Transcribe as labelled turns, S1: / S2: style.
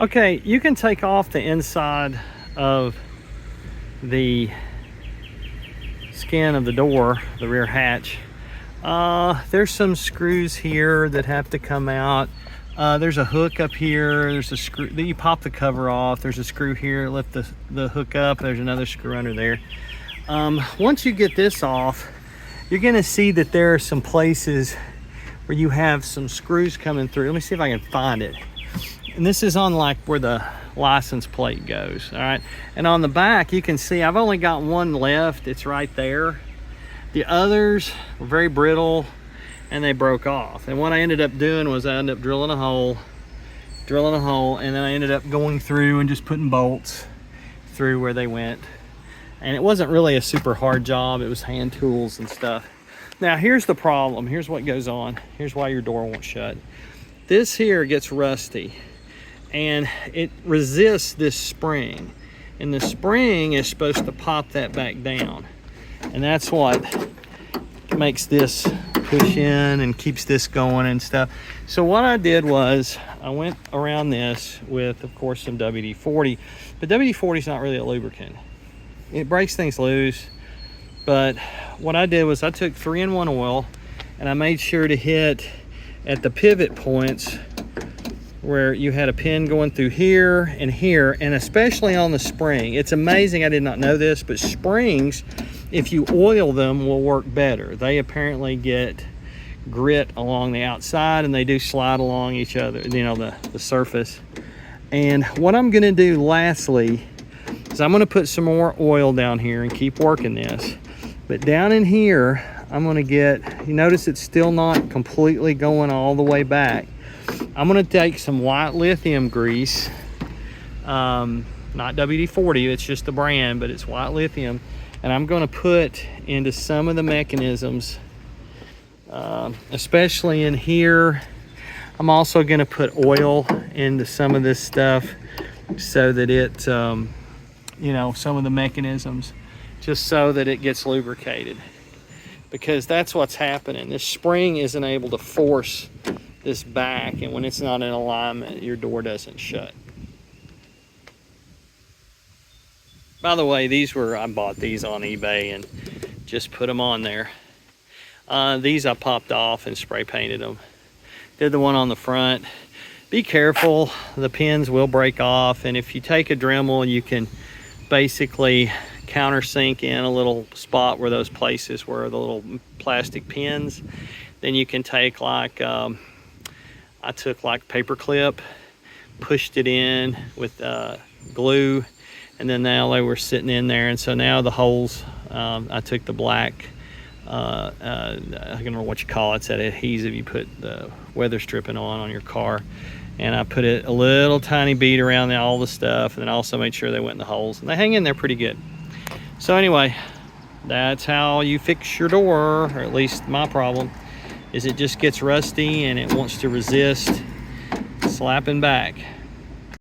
S1: Okay, you can take off the inside of the skin of the door, the rear hatch. There's some screws here that have to come out. There's a hook up here. There's a screw that you pop the cover off. There's a screw here, lift the hook up. There's another screw under there. Once you get this off, you're gonna see that there are some places where you have some screws coming through. Let me see if I can find it. And this is on like where the license plate goes, all right? And on the back, you can see I've only got one left. It's right there. The others were very brittle and they broke off. And what I ended up doing was I ended up drilling a hole, and then I ended up going through and just putting bolts through where they went. And it wasn't really a super hard job. It was hand tools and stuff. Now, here's the problem. Here's what goes on. Here's why your door won't shut. This here gets rusty and it resists this spring. And the spring is supposed to pop that back down. And that's what makes this push in and keeps this going and stuff. So what I did was I went around this with, of course, some WD-40, but WD-40 is not really a lubricant. It breaks things loose, but what I did was I took 3-in-1 oil and I made sure to hit at the pivot points where you had a pin going through here, and especially on the spring. It's amazing, I did not know this, but springs, if you oil them, will work better. They apparently get grit along the outside and they do slide along each other, you know, the surface. And what I'm gonna do lastly is I'm gonna put some more oil down here and keep working this. But down in here, I'm gonna get, you notice it's still not completely going all the way back. I'm gonna take some white lithium grease, not WD-40, it's just the brand, but it's white lithium. And I'm gonna put into some of the mechanisms, especially in here. I'm also gonna put oil into some of this stuff so that it, you know, some of the mechanisms, just so that it gets lubricated. Because that's what's happening. This spring isn't able to force this back, and when it's not in alignment, your door doesn't shut. By the way, I bought these on eBay and just put them on there. These I popped off and spray painted them. Did the one on the front. Be careful, the pins will break off, and if you take a Dremel, you can basically countersink in a little spot where those places were the little plastic pins. Then you can take like, I took like paper clip, pushed it in with glue, and then now they were sitting in there. And so now the holes, I took the black, I don't remember what you call it, it's that adhesive you put the weather stripping on your car. And I put it a little tiny bead around all the stuff, and then also made sure they went in the holes. And they hang in there pretty good. So anyway, that's how you fix your door, or at least my problem, is it just gets rusty and it wants to resist slapping back.